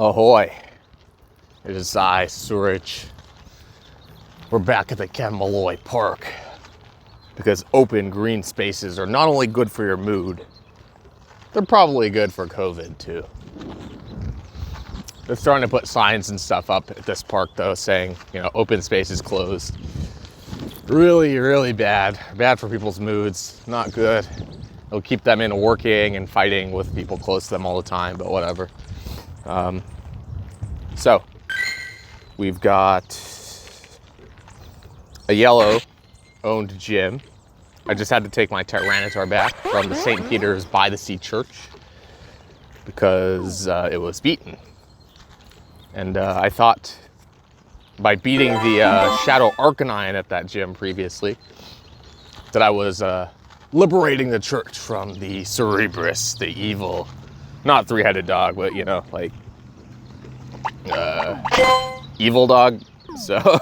Ahoy! It is I, Suraj. We're back at the Malloy Park because open green spaces are not only good for your mood, they're probably good for COVID too. They're starting to put signs and stuff up at this park though, saying, open spaces closed. Really, really bad. Bad for people's moods. Not good. It'll keep them in working and fighting with people close to them all the time, but whatever. So, we've got a yellow-owned gym. I just had to take my Tyranitar back from the St. Peter's by the Sea Church because it was beaten. And I thought by beating the Shadow Arcanine at that gym previously that I was liberating the church from the Cerebrus, the evil, not three-headed dog, but evil dog, so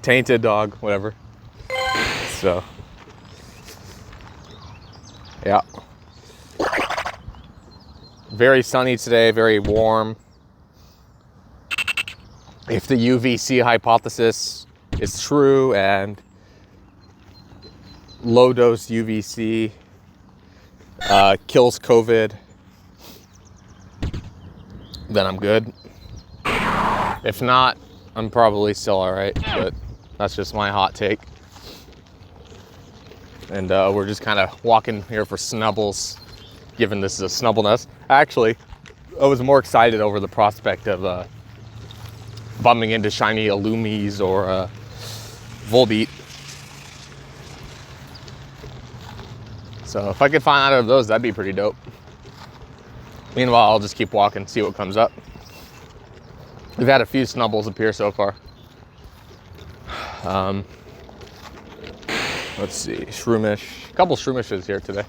tainted dog, whatever. So yeah, very sunny today, very warm. If the UVC hypothesis is true and low dose UVC kills COVID, then I'm good. If not, I'm probably still all right, but that's just my hot take. And we're just kind of walking here for snubbles, given this is a snubble nest. Actually, I was more excited over the prospect of bumping into shiny Illumise or Volbeat. So if I could find out of those, that'd be pretty dope. Meanwhile, I'll just keep walking, see what comes up. We've had a few snubbles appear so far. Let's see, Shroomish. A couple Shroomishes here today.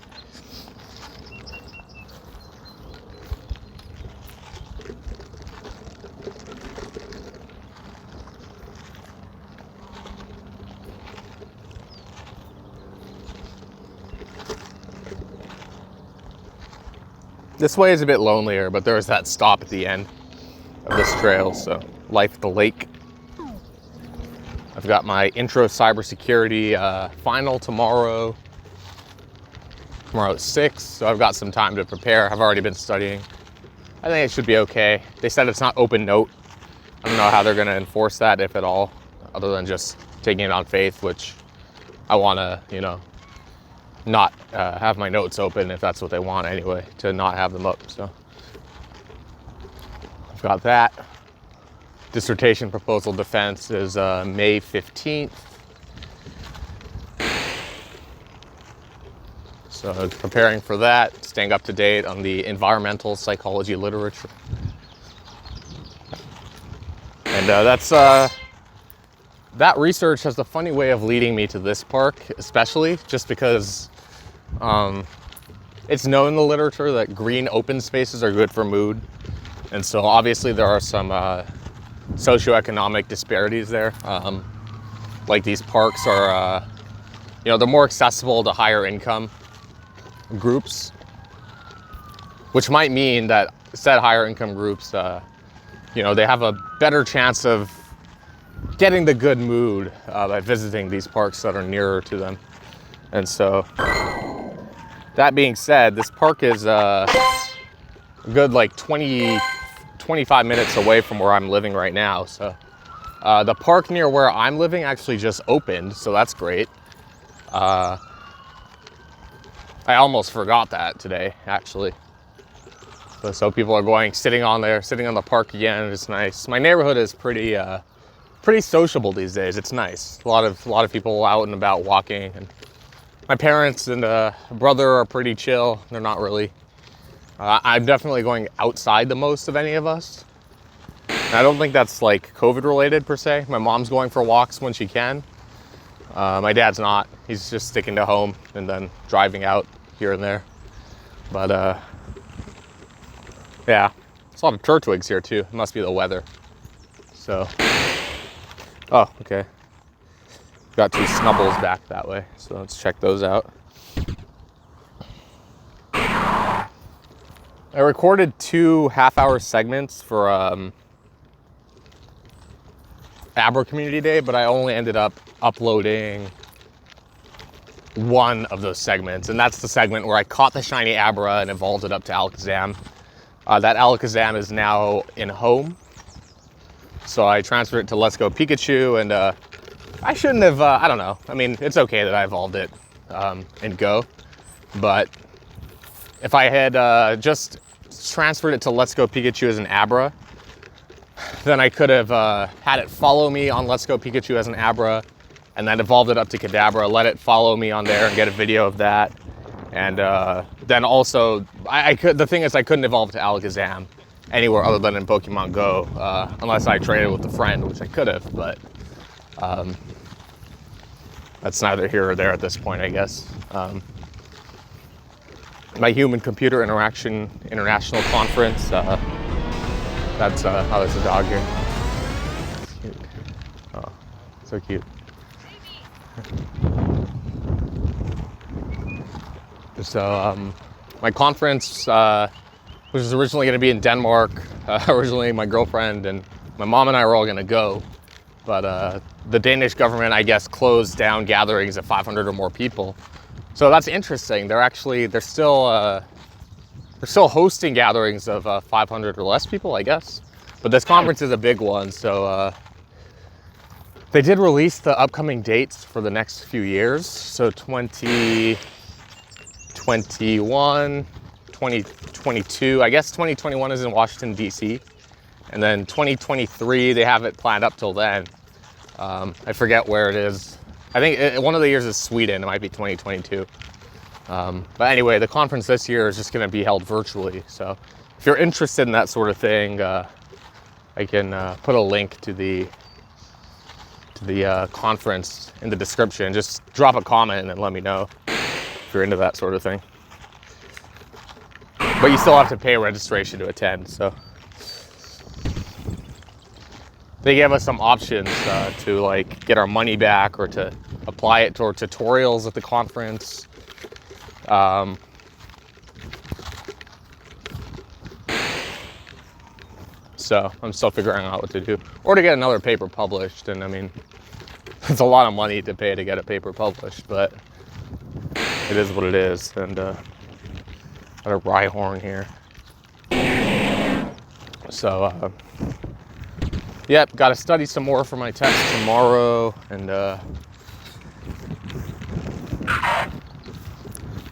This way is a bit lonelier, but there's that stop at the end of this trail, so life at the lake. I've got my intro cybersecurity final tomorrow. Tomorrow at 6, so I've got some time to prepare. I've already been studying. I think it should be okay. They said it's not open note. I don't know how they're gonna enforce that, if at all, other than just taking it on faith, which I wanna, not have my notes open if that's what they want anyway, to not have them up, so. I've got that. Dissertation proposal defense is May 15th. So preparing for that, staying up to date on the environmental psychology literature. And that research has a funny way of leading me to this park, especially just because it's known in the literature that green open spaces are good for mood. And so obviously there are some socioeconomic disparities there. Like these parks are, they're more accessible to higher income groups, which might mean that said higher income groups, they have a better chance of getting the good mood by visiting these parks that are nearer to them. And so, that being said, this park is a good 25 minutes away from where I'm living right now. So the park near where I'm living actually just opened, so that's great. I almost forgot that today, actually. So people are sitting on the park again. It's nice. My neighborhood is pretty sociable these days. It's nice. A lot of people out and about walking. And my parents and brother are pretty chill. They're not really. I'm definitely going outside the most of any of us. And I don't think that's COVID related per se. My mom's going for walks when she can. My dad's not. He's just sticking to home and then driving out here and there. But yeah, there's a lot of turtwigs here too. It must be the weather. So, oh, okay. Got 2 snubbles back that way, so let's check those out. I recorded 2 half-hour segments for Abra Community Day, but I only ended up uploading one of those segments, and that's the segment where I caught the shiny Abra and evolved it up to Alakazam. That Alakazam is now in home, so I transferred it to Let's Go Pikachu, and I shouldn't have, I don't know. I mean, it's okay that I evolved it in Go, but if I had just transferred it to Let's Go Pikachu as an Abra, then I could have had it follow me on Let's Go Pikachu as an Abra, and then evolved it up to Kadabra, let it follow me on there and get a video of that. And then also, the thing is I couldn't evolve to Alakazam anywhere other than in Pokemon Go, unless I traded with a friend, which I could have, but that's neither here or there at this point, I guess. My Human Computer Interaction International Conference, that's, oh, there's a dog here. It's cute. Oh, so cute. So, my conference, which was originally going to be in Denmark, originally my girlfriend and my mom and I were all going to go, but the Danish government, I guess, closed down gatherings of 500 or more people. So that's interesting. They're still hosting gatherings of 500 or less people, I guess. But this conference is a big one, so they did release the upcoming dates for the next few years. So 2021, 2022, I guess 2021 is in Washington, D.C. And then 2023, they have it planned up till then. I forget where it is. I think one of the years is Sweden. It might be 2022. But anyway, the conference this year is just going to be held virtually. So if you're interested in that sort of thing, I can put a link to the conference in the description. Just drop a comment and let me know if you're into that sort of thing. But you still have to pay registration to attend. So they gave us some options to like get our money back or to apply it toward tutorials at the conference. So I'm still figuring out what to do, or to get another paper published. And I mean, it's a lot of money to pay to get a paper published, but it is what it is. And got a Rhyhorn here. So yep, got to study some more for my test tomorrow, and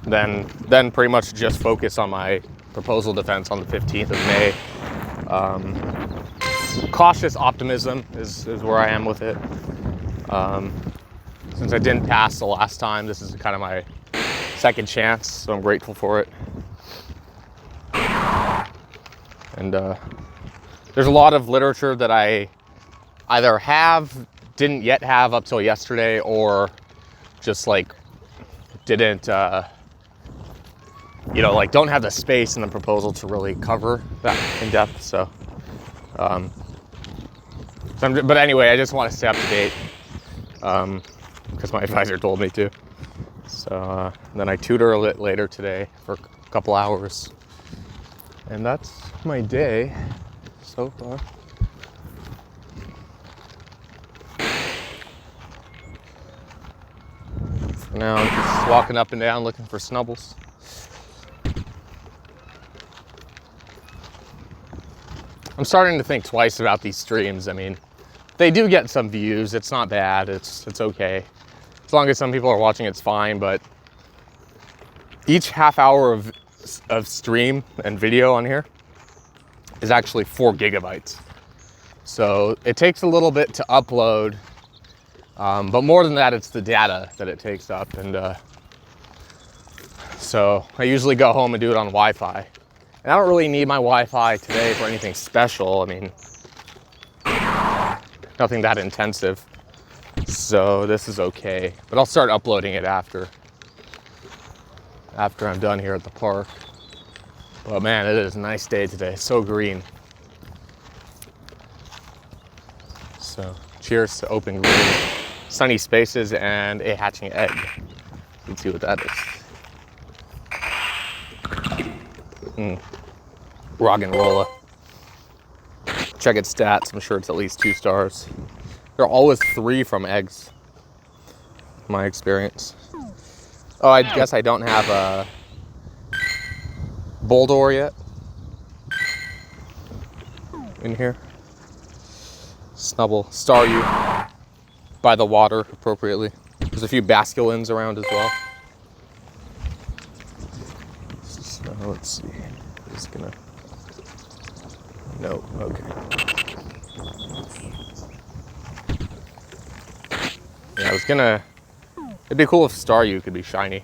then pretty much just focus on my proposal defense on the 15th of May. Cautious optimism is where I am with it. Since I didn't pass the last time, this is kind of my second chance, so I'm grateful for it. And there's a lot of literature that I either didn't yet have up till yesterday, or just like didn't, like don't have the space in the proposal to really cover that in depth. So, but anyway, I just want to stay up to date because my advisor told me to. So then I tutor a bit later today for a couple hours, and that's my day so far. For now, I'm just walking up and down looking for snubbles. I'm starting to think twice about these streams. I mean, they do get some views. It's not bad. It's okay. As long as some people are watching, it's fine. But each half hour of stream and video on here is actually 4 gigabytes. So it takes a little bit to upload. But more than that, it's the data that it takes up. And so I usually go home and do it on Wi-Fi. And I don't really need my Wi-Fi today for anything special. I mean, nothing that intensive. So this is okay. But I'll start uploading it after I'm done here at the park. But man, it is a nice day today. So green. So cheers to open green, sunny spaces, and a hatching egg. Let's see what that is. Roggenrola. Check its stats. I'm sure it's at least 2 stars. They're always 3 from eggs, my experience. Oh, I guess I don't have a Boldore yet in here. Snubble, Staryu by the water appropriately. There's a few Basculins around as well. So let's see. Just gonna. No, okay. Yeah, I was gonna. It'd be cool if Staryu could be shiny.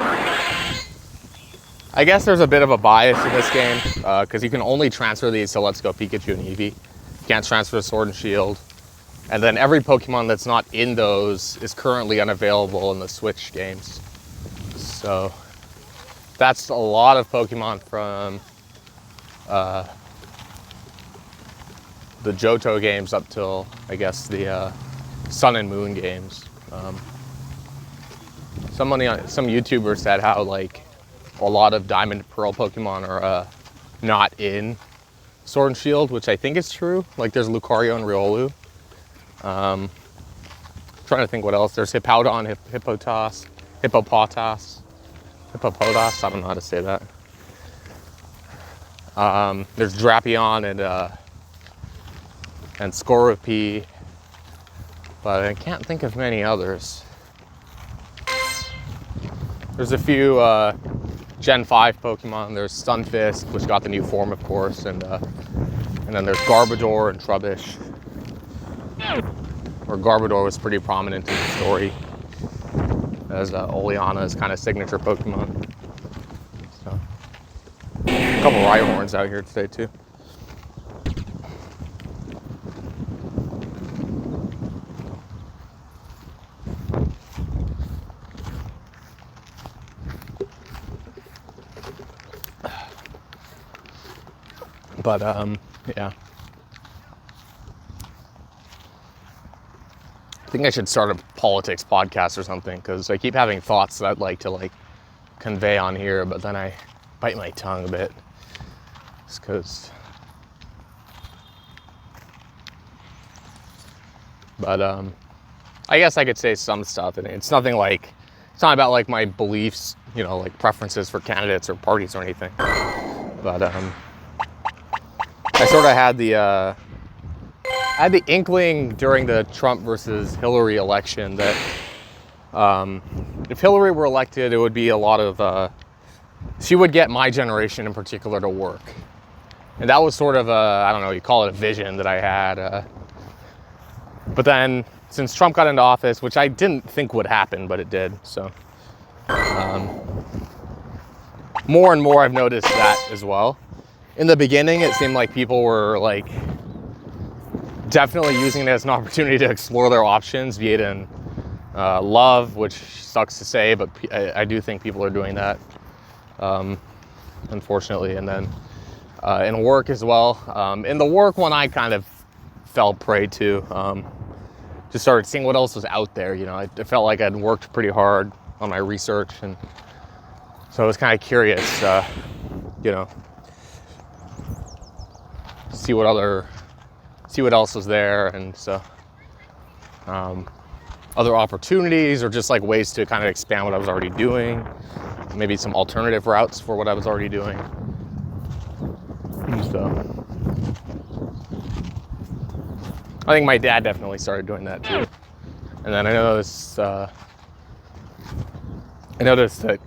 I guess there's a bit of a bias in this game because you can only transfer these to Let's Go Pikachu and Eevee. You can't transfer Sword and Shield. And then every Pokemon that's not in those is currently unavailable in the Switch games. So that's a lot of Pokemon from the Johto games up till, I guess, the Sun and Moon games. Some YouTubers said how, like, a lot of Diamond and Pearl Pokemon are not in Sword and Shield, which I think is true. Like, there's Lucario and Riolu. Trying to think what else. There's Hippowdon, Hippopotas. I don't know how to say that. There's Drapion and Scorpy, but I can't think of many others. There's a few Gen 5 Pokemon. There's Stunfisk, which got the new form, of course, and then there's Garbodor and Trubbish. Or Garbodor was pretty prominent in the story as Oleana's kind of signature Pokemon. So, a couple Rhyhorns out here today too. But yeah. I think I should start a politics podcast or something, because I keep having thoughts that I'd like to, like, convey on here, but then I bite my tongue a bit. Just because. But I guess I could say some stuff, and it's nothing like, it's not about, like, my beliefs, you know, like preferences for candidates or parties or anything. But I sort of had the inkling during the Trump versus Hillary election that if Hillary were elected, it would be a lot of, she would get my generation in particular to work. And that was sort of I don't know, you call it a vision that I had. But then, since Trump got into office, which I didn't think would happen, but it did, so. More and more I've noticed that as well. In the beginning, it seemed like people were, like, definitely using it as an opportunity to explore their options, be it in love, which sucks to say, but I do think people are doing that, unfortunately. And then in work as well. In the work one, I kind of fell prey to. Just started seeing what else was out there. You know, I felt like I'd worked pretty hard on my research, and so I was kind of curious, you know, see what else was there, and so other opportunities, or just like ways to kind of expand what I was already doing, maybe some alternative routes for what I was already doing. So I think my dad definitely started doing that too. And then I noticed that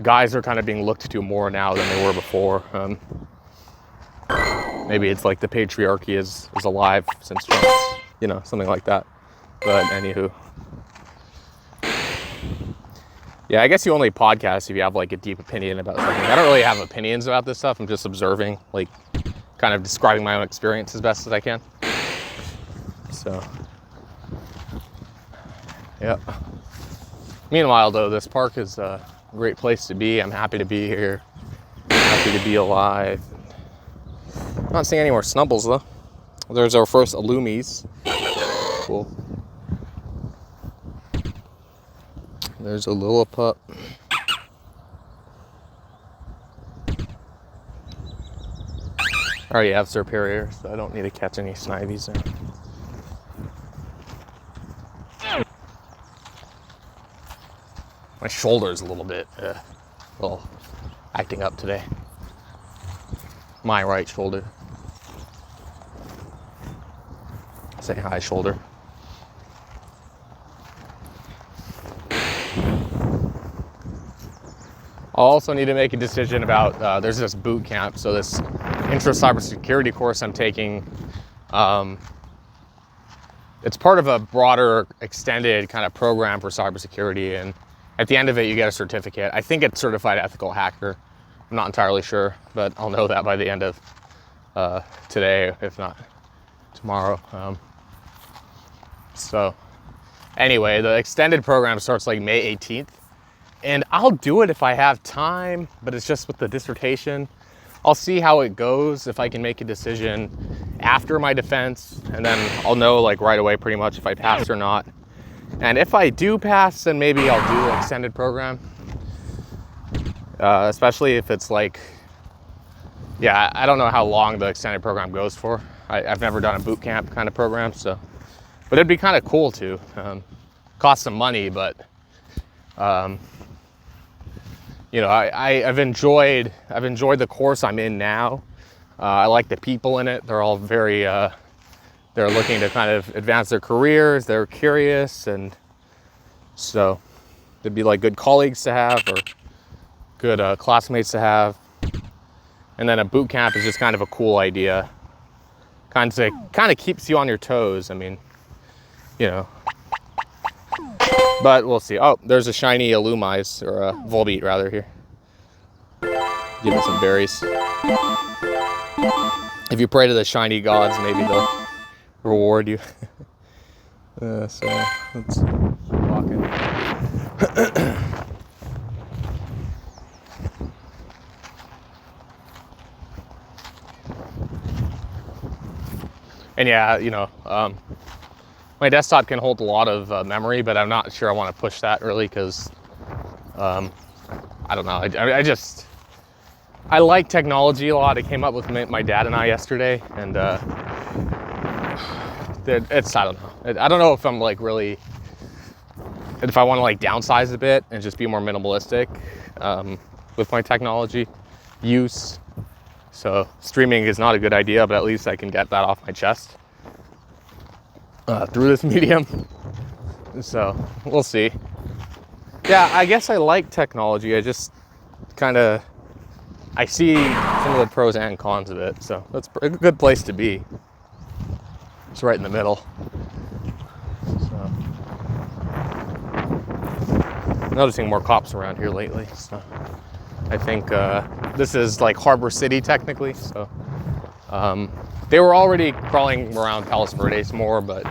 guys are kind of being looked to more now than they were before. Maybe it's like the patriarchy is alive since Trump, you know, something like that. But anywho. Yeah, I guess you only podcast if you have like a deep opinion about something. I don't really have opinions about this stuff. I'm just observing, like kind of describing my own experience as best as I can. So, yeah. Meanwhile, though, this park is a great place to be. I'm happy to be here. Happy to be alive. Not seeing any more Snubbles, though. There's our first Illumise. Cool. There's a Lillipup. I already have Serperior, so I don't need to catch any Snivies there. My shoulder's a little acting up today. My right shoulder. Say hi, shoulder. I'll also need to make a decision about, there's this boot camp, so this intro cybersecurity course I'm taking. It's part of a broader, extended kind of program for cybersecurity, and at the end of it, you get a certificate. I think it's certified ethical hacker. I'm not entirely sure, but I'll know that by the end of today, if not tomorrow. So anyway, the extended program starts like May 18th, and I'll do it if I have time, but it's just with the dissertation. I'll see how it goes, if I can make a decision after my defense, and then I'll know like right away pretty much if I pass or not. And if I do pass, then maybe I'll do an extended program. Especially if it's like, yeah, I don't know how long the extended program goes for. I've never done a boot camp kind of program, so, but it'd be kind of cool too. Cost some money, but you know, I've enjoyed the course I'm in now. I like the people in it. They're all very, they're looking to kind of advance their careers. They're curious, and so they'd be like good colleagues to have, or good classmates to have. And then a boot camp is just kind of a cool idea. Kind of keeps you on your toes. I mean, you know. But we'll see. Oh, there's a shiny Illumise, or a Volbeat rather, here. Give me some berries. If you pray to the shiny gods, maybe they'll reward you. So let's walk in. And yeah, you know, my desktop can hold a lot of memory, but I'm not sure I want to push that really, because I don't know. I like technology a lot. It came up with my dad and I yesterday, and it's, I don't know. I don't know if I'm like really, if I want to like downsize a bit and just be more minimalistic with my technology use. So streaming is not a good idea, but at least I can get that off my chest through this medium. So we'll see. Yeah, I guess I like technology. I just kind of, I see some of the pros and cons of it. So that's a good place to be. It's right in the middle. So noticing more cops around here lately. So I think this is like Harbor City technically, so they were already crawling around Palos Verdes more, but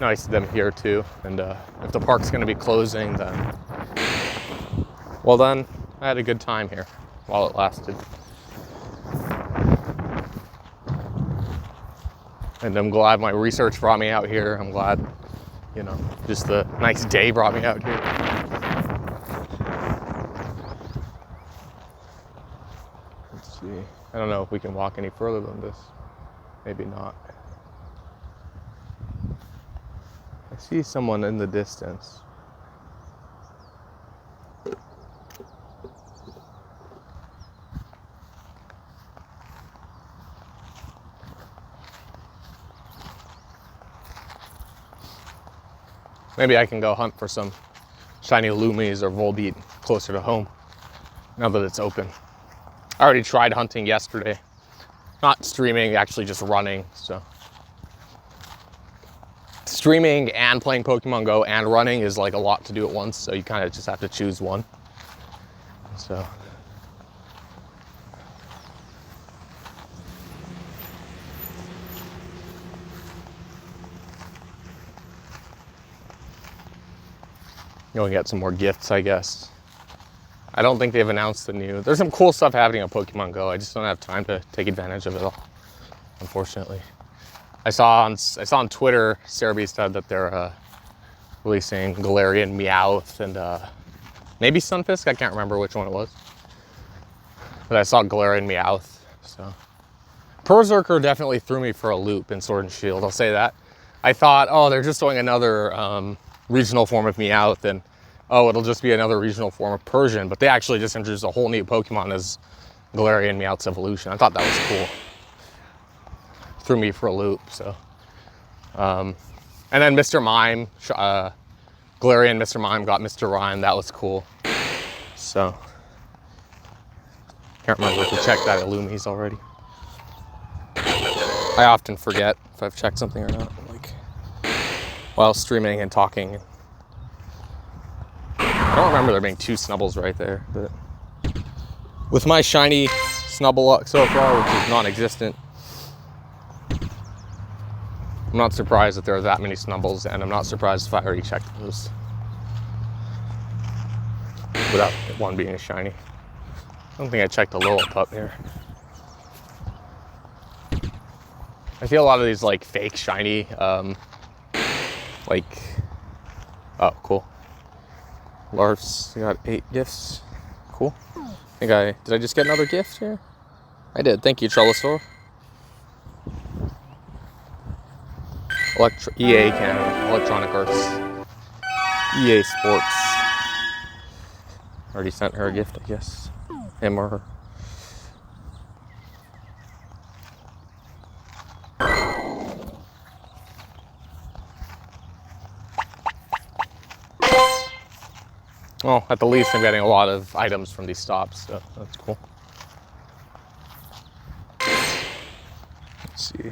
now I see them here too. And if the park's going to be closing, then well, then I had a good time here while it lasted. And I'm glad my research brought me out here. I'm glad, you know, just the nice day brought me out here. I don't know if we can walk any further than this. Maybe not. I see someone in the distance. Maybe I can go hunt for some shiny Illumise or Volbeat closer to home now that it's open. I already tried hunting yesterday. Not streaming, actually just running, so. Streaming and playing Pokemon Go and running is like a lot to do at once, so you kind of just have to choose one. So. Go and get some more gifts, I guess. I don't think they've announced the new. There's some cool stuff happening on Pokemon Go. I just don't have time to take advantage of it all, unfortunately. I saw on Twitter, Cerebi said that they're releasing Galarian Meowth and maybe Sunfisk. I can't remember which one it was, but I saw Galarian Meowth. So Berserker definitely threw me for a loop in Sword and Shield, I'll say that. I thought, oh, they're just doing another regional form of Meowth, and oh, it'll just be another regional form of Persian, but they actually just introduced a whole new Pokemon as Galarian Meowth's evolution. I thought that was cool. Threw me for a loop, so. And then Mr. Mime, Galarian Mr. Mime got Mr. Rhyme, that was cool. So, can't remember if we checked that Illumise already. I often forget if I've checked something or not, like while streaming and talking. I don't remember there being 2 Snubbles right there, but with my shiny Snubble luck so far, which is non-existent, I'm not surprised that there are that many Snubbles, and I'm not surprised if I already checked those without one being a shiny. I don't think I checked a Lillipup here. I feel a lot of these like fake shiny, like, oh, cool. Larfs, got 8 gifts. Cool. Did I just get another gift here? I did. Thank you, Trellosaur. EA Canada, Electronic Arts. EA Sports. Already sent her a gift, I guess. Him or her. Well, at the least I'm getting a lot of items from these stops, so that's cool. Let's see.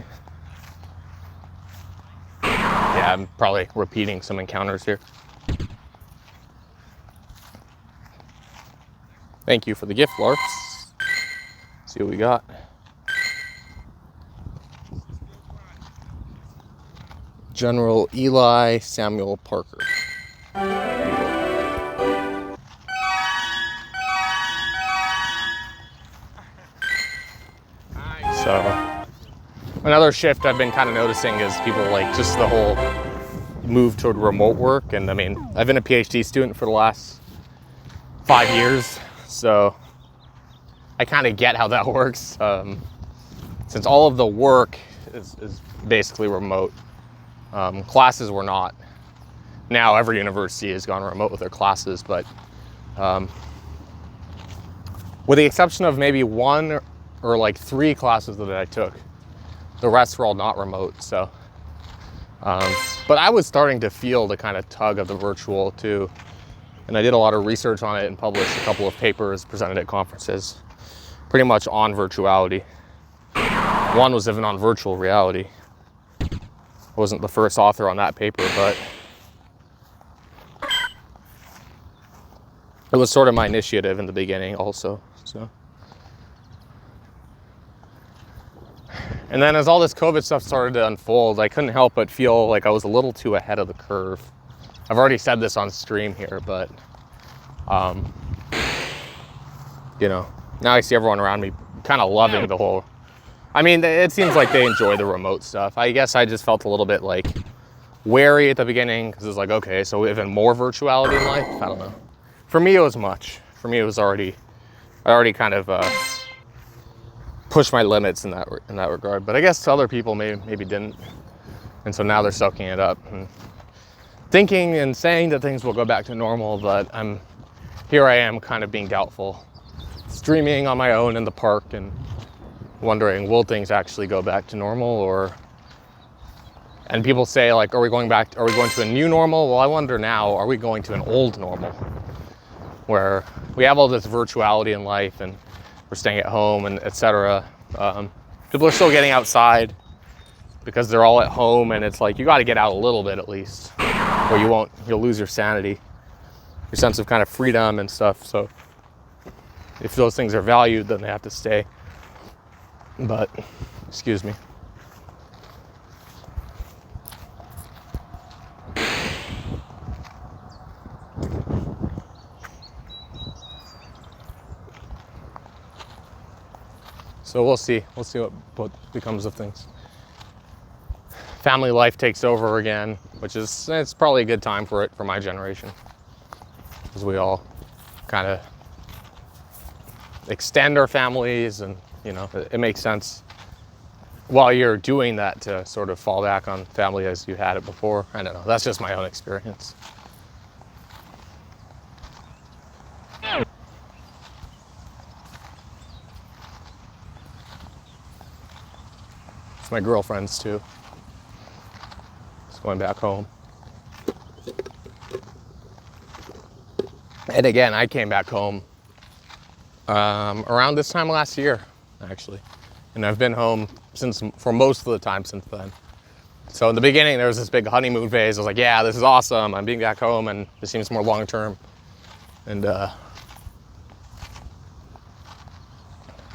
Yeah, I'm probably repeating some encounters here. Thank you for the gift, Larks. See what we got. General Eli Samuel Parker. So, another shift I've been kind of noticing is people like just the whole move toward remote work. And I mean, I've been a PhD student for the last 5 years, so I kind of get how that works. Since all of the work is basically remote, classes were not. Now every university has gone remote with their classes, but with the exception of maybe 1 or like 3 classes that I took, the rest were all not remote. So, but I was starting to feel the kind of tug of the virtual too. And I did a lot of research on it and published a couple of papers presented at conferences, pretty much on virtuality. One was even on virtual reality. I wasn't the first author on that paper, but it was sort of my initiative in the beginning also, so. And then as all this COVID stuff started to unfold, I couldn't help but feel like I was a little too ahead of the curve. I've already said this on stream here, but, you know, now I see everyone around me kind of loving the whole, I mean, it seems like they enjoy the remote stuff. I guess I just felt a little bit like wary at the beginning because it's like, okay, so even more virtuality in life? I don't know. For me, it was much. For me, it was I already kind of pushed my limits in that regard. But I guess other people maybe didn't. And so now they're soaking it up and thinking and saying that things will go back to normal, but here I am kind of being doubtful. Streaming on my own in the park and wondering, will things actually go back to normal? And people say like, are we going to a new normal? Well, I wonder now, are we going to an old normal? Where we have all this virtuality in life and we're staying at home and etc. People are still getting outside because they're all at home, and it's like, you got to get out a little bit at least, or you'll lose your sanity, your sense of kind of freedom and stuff. So if those things are valued, then they have to stay. But, excuse me. So we'll see what becomes of things. Family life takes over again, it's probably a good time for it for my generation, because we all kind of extend our families, and you know, it makes sense while you're doing that to sort of fall back on family as you had it before. I don't know. That's just my own experience. It's my girlfriend's too. Just going back home. And again, I came back home around this time last year, actually. And I've been home for most of the time since then. So in the beginning, there was this big honeymoon phase. I was like, yeah, this is awesome. I'm being back home, and this seems more long-term. And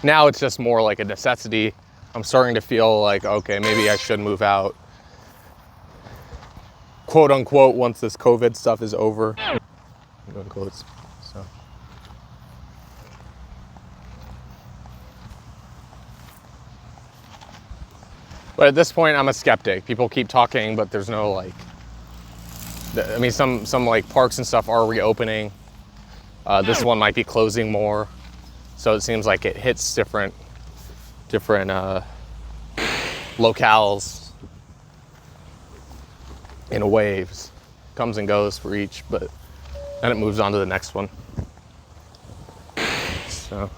now it's just more like a necessity. I'm starting to feel like, okay, maybe I should move out, quote unquote, once this COVID stuff is over. I'm doing quotes, so. But at this point, I'm a skeptic. People keep talking, but there's no like, I mean, some like parks and stuff are reopening. This one might be closing more. So it seems like it hits different locales in waves. Comes and goes for each, but then it moves on to the next one. So.